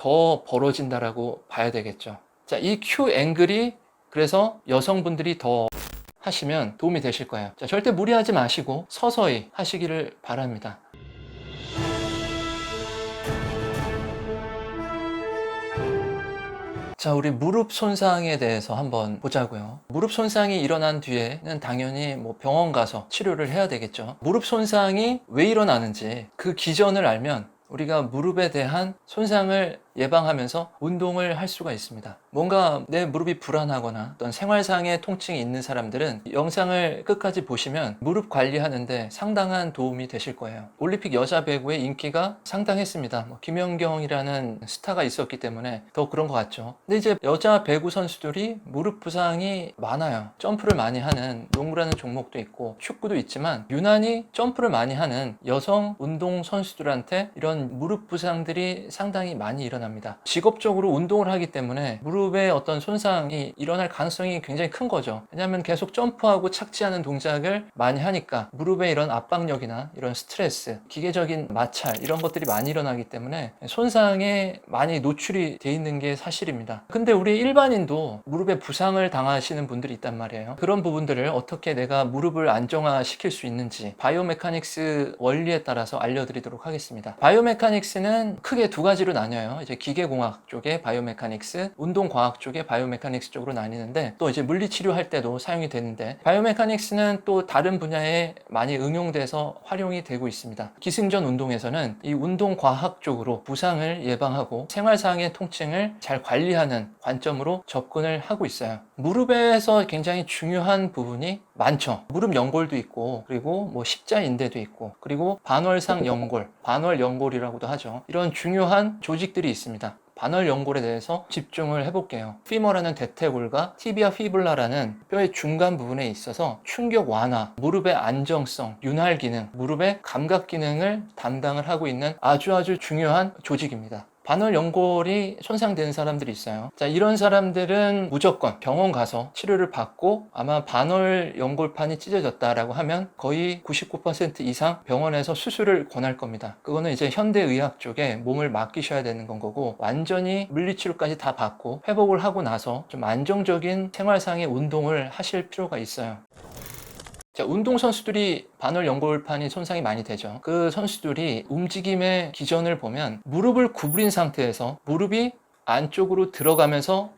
더 벌어진다라고 봐야 되겠죠. 자, 이 Q 앵글이 그래서 여성분들이 더 하시면 도움이 되실 거예요. 자, 절대 무리하지 마시고 서서히 하시기를 바랍니다. 자, 우리 무릎 손상에 대해서 한번 보자고요. 무릎 손상이 일어난 뒤에는 당연히 병원 가서 치료를 해야 되겠죠. 무릎 손상이 왜 일어나는지 그 기전을 알면 우리가 무릎에 대한 손상을 예방하면서 운동을 할 수가 있습니다. 뭔가 내 무릎이 불안하거나 어떤 생활상의 통증이 있는 사람들은 영상을 끝까지 보시면 무릎 관리하는데 상당한 도움이 되실 거예요. 올림픽 여자 배구의 인기가 상당했습니다. 김연경이라는 스타가 있었기 때문에 더 그런 것 같죠. 근데 이제 여자 배구 선수들이 무릎 부상이 많아요. 점프를 많이 하는 농구라는 종목도 있고 축구도 있지만 유난히 점프를 많이 하는 여성 운동 선수들한테 이런 무릎 부상들이 상당히 많이 일어납니다. 직업적으로 운동을 하기 때문에 무릎에 어떤 손상이 일어날 가능성이 굉장히 큰 거죠. 왜냐하면 계속 점프하고 착지하는 동작을 많이 하니까 무릎에 이런 압박력이나 이런 스트레스, 기계적인 마찰 이런 것들이 많이 일어나기 때문에 손상에 많이 노출이 돼 있는 게 사실입니다. 근데 우리 일반인도 무릎에 부상을 당하시는 분들이 있단 말이에요. 그런 부분들을 어떻게 내가 무릎을 안정화시킬 수 있는지 바이오메카닉스 원리에 따라서 알려드리도록 하겠습니다. 바이오메카닉스는 크게 두 가지로 나뉘어요. 이제 기계공학 쪽에 바이오메카닉스, 운동과학 쪽에 바이오메카닉스 쪽으로 나뉘는데 또 이제 물리치료할 때도 사용이 되는데 바이오메카닉스는 또 다른 분야에 많이 응용돼서 활용이 되고 있습니다. 기승전 운동에서는 이 운동과학 쪽으로 부상을 예방하고 생활상의 통증을 잘 관리하는 관점으로 접근을 하고 있어요. 무릎에서 굉장히 중요한 부분이 많죠. 무릎 연골도 있고 그리고 십자인대도 있고 그리고 반월상 연골, 반월 연골이라고도 하죠. 이런 중요한 조직들이 있습니다. 반월 연골에 대해서 집중을 해볼게요. 피머라는 대퇴골과 티비아 피블라라는 뼈의 중간 부분에 있어서 충격 완화, 무릎의 안정성, 윤활 기능, 무릎의 감각 기능을 담당을 하고 있는 아주 중요한 조직입니다. 반월 연골이 손상된 사람들이 있어요. 자, 이런 사람들은 무조건 병원 가서 치료를 받고 아마 반월 연골판이 찢어졌다라고 하면 거의 99% 이상 병원에서 수술을 권할 겁니다. 그거는 이제 현대의학 쪽에 몸을 맡기셔야 되는 건 거고 완전히 물리치료까지 다 받고 회복을 하고 나서 좀 안정적인 생활상의 운동을 하실 필요가 있어요. 자, 운동선수들이 반월 연골판이 손상이 많이 되죠. 그 선수들이 움직임의 기전을 보면 무릎을 구부린 상태에서 무릎이 안쪽으로 들어가면서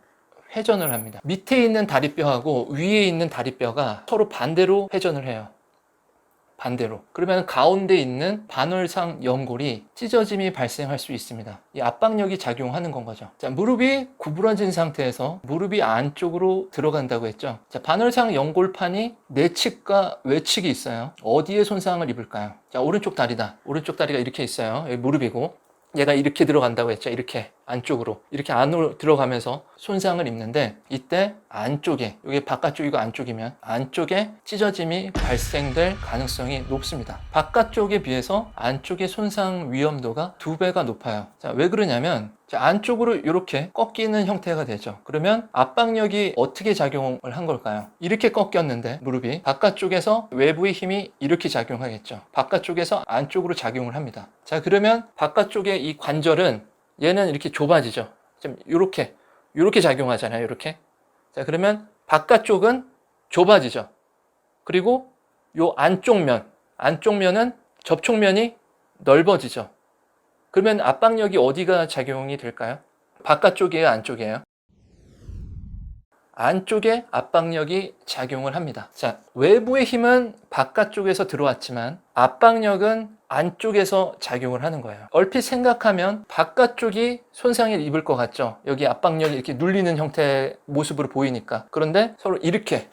회전을 합니다. 밑에 있는 다리뼈하고 위에 있는 다리뼈가 서로 반대로 회전을 해요. 반대로. 그러면 가운데 있는 반월상 연골이 찢어짐이 발생할 수 있습니다. 이 압박력이 작용하는 건 거죠. 자, 무릎이 구부러진 상태에서 무릎이 안쪽으로 들어간다고 했죠. 자, 반월상 연골판이 내측과 외측이 있어요. 어디에 손상을 입을까요? 자, 오른쪽 다리다. 오른쪽 다리가 이렇게 있어요. 여기 무릎이고 얘가 이렇게 들어간다고 했죠. 이렇게 안쪽으로 이렇게 안으로 들어가면서 손상을 입는데 이때 안쪽에 이게 바깥쪽이고 안쪽이면 안쪽에 찢어짐이 발생될 가능성이 높습니다. 바깥쪽에 비해서 안쪽의 손상 위험도가 2배가 높아요. 자, 왜 그러냐면 자, 안쪽으로 이렇게 꺾이는 형태가 되죠. 그러면 압박력이 어떻게 작용을 한 걸까요? 이렇게 꺾였는데 무릎이 바깥쪽에서 외부의 힘이 이렇게 작용하겠죠. 바깥쪽에서 안쪽으로 작용을 합니다. 자, 그러면 바깥쪽의 이 관절은 얘는 이렇게 좁아지죠. 좀 이렇게 작용하잖아요. 이렇게. 자, 그러면 바깥쪽은 좁아지죠. 그리고 요 안쪽면은 접촉면이 넓어지죠. 그러면 압박력이 어디가 작용이 될까요? 바깥쪽이에요, 안쪽이에요? 안쪽에 압박력이 작용을 합니다. 자, 외부의 힘은 바깥쪽에서 들어왔지만 압박력은 안쪽에서 작용을 하는 거예요. 얼핏 생각하면 바깥쪽이 손상을 입을 것 같죠? 여기 압박력이 이렇게 눌리는 형태의 모습으로 보이니까. 그런데 서로 이렇게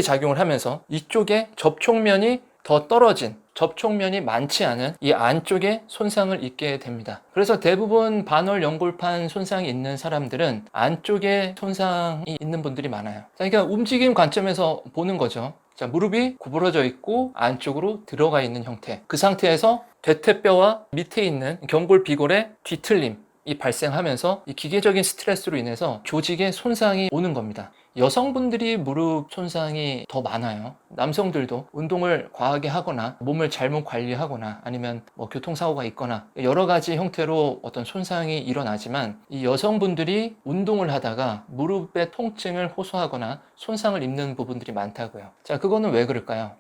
작용을 하면서 이쪽에 접촉면이 더 떨어진 접촉면이 많지 않은 이 안쪽에 손상을 입게 됩니다. 그래서 대부분 반월 연골판 손상이 있는 사람들은 안쪽에 손상이 있는 분들이 많아요. 자, 그러니까 움직임 관점에서 보는 거죠. 자, 무릎이 구부러져 있고 안쪽으로 들어가 있는 형태. 그 상태에서 대퇴뼈와 밑에 있는 경골 비골의 뒤틀림이 발생하면서 이 기계적인 스트레스로 인해서 조직에 손상이 오는 겁니다. 여성분들이 무릎 손상이 더 많아요. 남성들도 운동을 과하게 하거나 몸을 잘못 관리하거나 아니면 뭐 교통사고가 있거나 여러 가지 형태로 어떤 손상이 일어나지만 이 여성분들이 운동을 하다가 무릎의 통증을 호소하거나 손상을 입는 부분들이 많다고요. 자, 그거는 왜 그럴까요?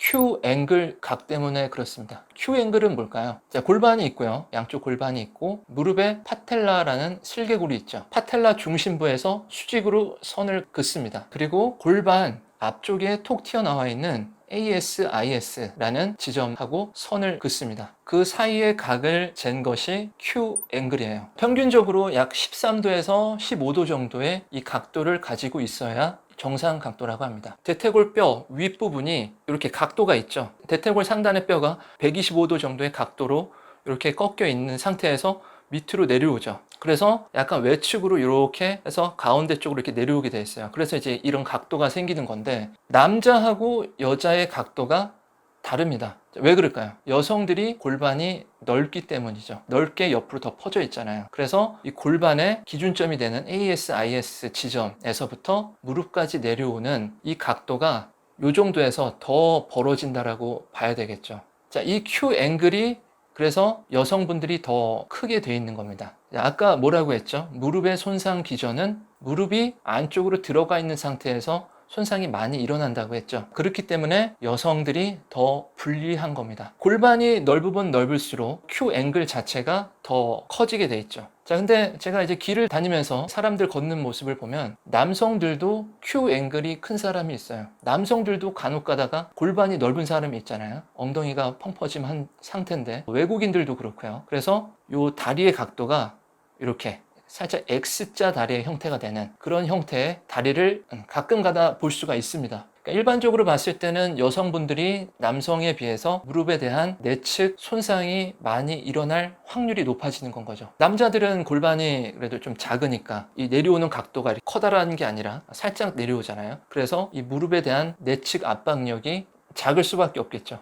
Q 앵글 각 때문에 그렇습니다. Q 앵글은 뭘까요? 자, 골반이 있고요. 양쪽 골반이 있고 무릎에 파텔라라는 슬개골이 있죠. 파텔라 중심부에서 수직으로 선을 긋습니다. 그리고 골반 앞쪽에 톡 튀어나와 있는 ASIS라는 지점하고 선을 긋습니다. 그 사이의 각을 잰 것이 Q 앵글이에요. 평균적으로 약 13도에서 15도 정도의 이 각도를 가지고 있어야 정상 각도라고 합니다. 대퇴골 뼈 윗부분이 이렇게 각도가 있죠. 대퇴골 상단의 뼈가 125도 정도의 각도로 이렇게 꺾여 있는 상태에서 밑으로 내려오죠. 그래서 약간 외측으로 이렇게 해서 가운데 쪽으로 이렇게 내려오게 되어 있어요. 그래서 이제 이런 각도가 생기는 건데 남자하고 여자의 각도가 다릅니다. 왜 그럴까요? 여성들이 골반이 넓기 때문이죠. 넓게 옆으로 더 퍼져 있잖아요. 그래서 이 골반의 기준점이 되는 ASIS 지점에서부터 무릎까지 내려오는 이 각도가 이 정도에서 더 벌어진다라고 봐야 되겠죠. 자, 이 Q 앵글이 그래서 여성분들이 더 크게 되어 있는 겁니다. 아까 뭐라고 했죠? 무릎의 손상 기전은 무릎이 안쪽으로 들어가 있는 상태에서 손상이 많이 일어난다고 했죠. 그렇기 때문에 여성들이 더 불리한 겁니다. 골반이 넓으면 넓을수록 Q 앵글 자체가 더 커지게 돼 있죠. 자, 근데 제가 이제 길을 다니면서 사람들 걷는 모습을 보면 남성들도 Q 앵글이 큰 사람이 있어요. 남성들도 간혹 가다가 골반이 넓은 사람이 있잖아요. 엉덩이가 펑퍼짐한 상태인데 외국인들도 그렇고요. 그래서 요 다리의 각도가 이렇게 살짝 X자 다리의 형태가 되는 그런 형태의 다리를 가끔 가다 볼 수가 있습니다. 그러니까 일반적으로 봤을 때는 여성분들이 남성에 비해서 무릎에 대한 내측 손상이 많이 일어날 확률이 높아지는 건 거죠. 남자들은 골반이 그래도 좀 작으니까 이 내려오는 각도가 커다란 게 아니라 살짝 내려오잖아요. 그래서 이 무릎에 대한 내측 압박력이 작을 수밖에 없겠죠.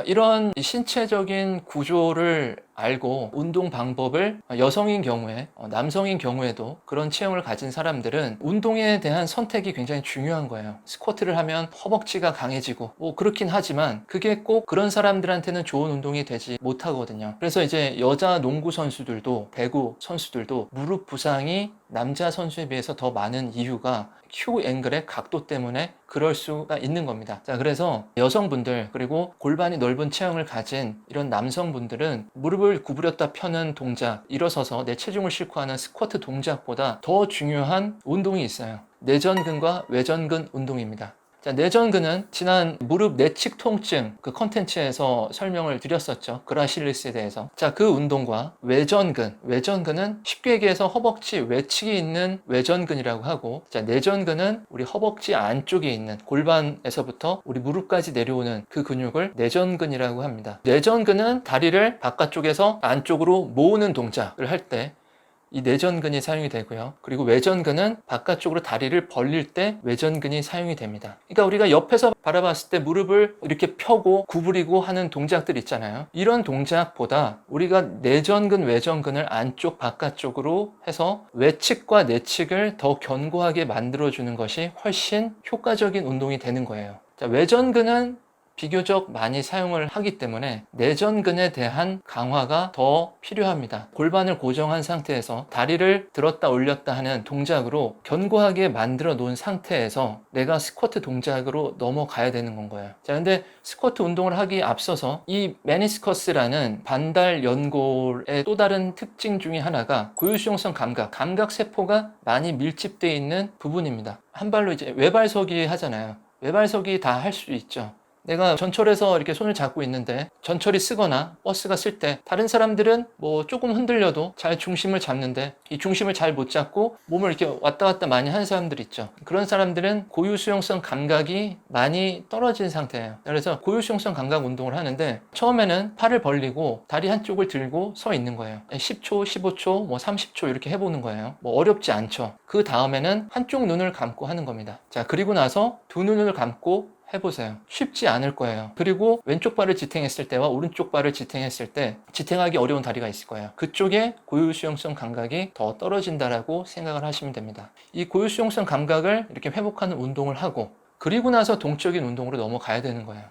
이런 신체적인 구조를 알고 운동 방법을 여성인 경우에 남성인 경우에도 그런 체형을 가진 사람들은 운동에 대한 선택이 굉장히 중요한 거예요. 스쿼트를 하면 허벅지가 강해지고 뭐 그렇긴 하지만 그게 꼭 그런 사람들한테는 좋은 운동이 되지 못하거든요. 그래서 이제 여자 농구 선수들도 배구 선수들도 무릎 부상이 남자 선수에 비해서 더 많은 이유가 Q 앵글의 각도 때문에 그럴 수가 있는 겁니다. 자, 그래서 여성분들 그리고 골반이 넓은 체형을 가진 이런 남성분들은 무릎을 구부렸다 펴는 동작, 일어서서 내 체중을 싣고 하는 스쿼트 동작보다 더 중요한 운동이 있어요. 내전근과 외전근 운동입니다. 자, 내전근은 지난 무릎 내측 통증 그 컨텐츠에서 설명을 드렸었죠. 그라실리스에 대해서. 자, 그 운동과 외전근은 쉽게 얘기해서 허벅지 외측에 있는 외전근이라고 하고, 자, 내전근은 우리 허벅지 안쪽에 있는 골반에서부터 우리 무릎까지 내려오는 그 근육을 내전근이라고 합니다. 내전근은 다리를 바깥쪽에서 안쪽으로 모으는 동작을 할 때 이 내전근이 사용이 되고요. 그리고 외전근은 바깥쪽으로 다리를 벌릴 때 외전근이 사용이 됩니다. 그러니까 우리가 옆에서 바라봤을 때 무릎을 이렇게 펴고 구부리고 하는 동작들 있잖아요. 이런 동작보다 우리가 내전근, 외전근을 안쪽, 바깥쪽으로 해서 외측과 내측을 더 견고하게 만들어주는 것이 훨씬 효과적인 운동이 되는 거예요. 자, 외전근은 비교적 많이 사용을 하기 때문에 내전근에 대한 강화가 더 필요합니다. 골반을 고정한 상태에서 다리를 들었다 올렸다 하는 동작으로 견고하게 만들어 놓은 상태에서 내가 스쿼트 동작으로 넘어가야 되는 건 거예요. 자, 근데 스쿼트 운동을 하기에 앞서서 이 메니스커스라는 반달 연골의 또 다른 특징 중에 하나가 고유수용성 감각 세포가 많이 밀집되어 있는 부분입니다. 한 발로 이제 외발서기 하잖아요. 외발서기 다 할 수 있죠. 내가 전철에서 이렇게 손을 잡고 있는데 전철이 쓰거나 버스가 쓸 때 다른 사람들은 뭐 조금 흔들려도 잘 중심을 잡는데 이 중심을 잘 못 잡고 몸을 이렇게 왔다 갔다 많이 하는 사람들 있죠. 그런 사람들은 고유수용성 감각이 많이 떨어진 상태예요. 그래서 고유수용성 감각 운동을 하는데 처음에는 팔을 벌리고 다리 한쪽을 들고 서 있는 거예요. 10초, 15초, 뭐 30초 이렇게 해보는 거예요. 뭐 어렵지 않죠. 그 다음에는 한쪽 눈을 감고 하는 겁니다. 자, 그리고 나서 두 눈을 감고 해보세요. 쉽지 않을 거예요. 그리고 왼쪽 발을 지탱했을 때와 오른쪽 발을 지탱했을 때 지탱하기 어려운 다리가 있을 거예요. 그쪽에 고유수용성 감각이 더 떨어진다라고 생각을 하시면 됩니다. 이 고유수용성 감각을 이렇게 회복하는 운동을 하고 그리고 나서 동적인 운동으로 넘어가야 되는 거예요.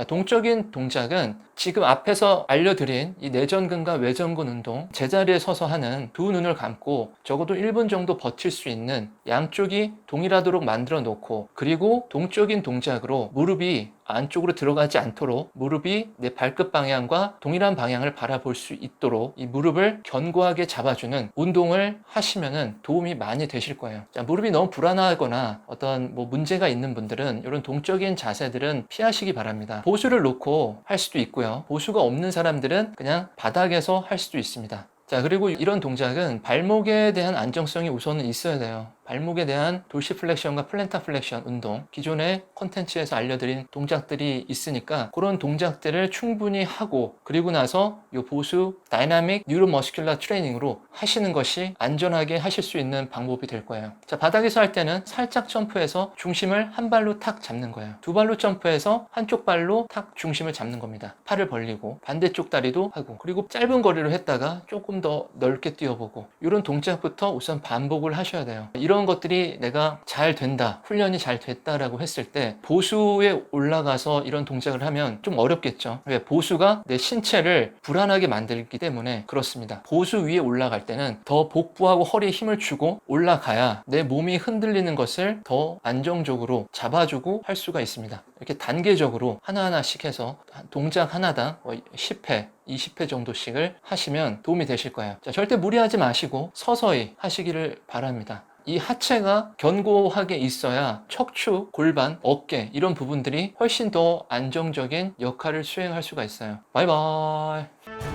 동적인 동작은 지금 앞에서 알려드린 이 내전근과 외전근 운동, 제자리에 서서 하는 두 눈을 감고 적어도 1분 정도 버틸 수 있는 양쪽이 동일하도록 만들어 놓고 그리고 동적인 동작으로 무릎이 안쪽으로 들어가지 않도록 무릎이 내 발끝 방향과 동일한 방향을 바라볼 수 있도록 이 무릎을 견고하게 잡아주는 운동을 하시면 도움이 많이 되실 거예요. 자, 무릎이 너무 불안하거나 어떤 문제가 있는 분들은 이런 동적인 자세들은 피하시기 바랍니다. 보수를 놓고 할 수도 있고요. 보수가 없는 사람들은 그냥 바닥에서 할 수도 있습니다. 자, 그리고 이런 동작은 발목에 대한 안정성이 우선은 있어야 돼요. 발목에 대한 돌시플렉션과 플랜타플렉션 운동, 기존의 콘텐츠에서 알려드린 동작들이 있으니까 그런 동작들을 충분히 하고 그리고 나서 이 보수 다이나믹 뉴로머스큘러 트레이닝으로 하시는 것이 안전하게 하실 수 있는 방법이 될 거예요. 자, 바닥에서 할 때는 살짝 점프해서 중심을 한 발로 탁 잡는 거예요. 두 발로 점프해서 한쪽 발로 탁 중심을 잡는 겁니다. 팔을 벌리고 반대쪽 다리도 하고 그리고 짧은 거리로 했다가 조금 더 넓게 뛰어보고 이런 동작부터 우선 반복을 하셔야 돼요. 이런 것들이 내가 잘 된다, 훈련이 잘 됐다라고 했을 때 보수에 올라가서 이런 동작을 하면 좀 어렵겠죠. 왜? 보수가 내 신체를 불안하게 만들기 때문에 그렇습니다. 보수 위에 올라갈 때는 더 복부하고 허리에 힘을 주고 올라가야 내 몸이 흔들리는 것을 더 안정적으로 잡아주고 할 수가 있습니다. 이렇게 단계적으로 하나하나씩 해서 동작 하나당 10회 20회 정도씩을 하시면 도움이 되실 거예요. 자, 절대 무리하지 마시고 서서히 하시기를 바랍니다. 이 하체가 견고하게 있어야 척추, 골반, 어깨 이런 부분들이 훨씬 더 안정적인 역할을 수행할 수가 있어요. 바이바이.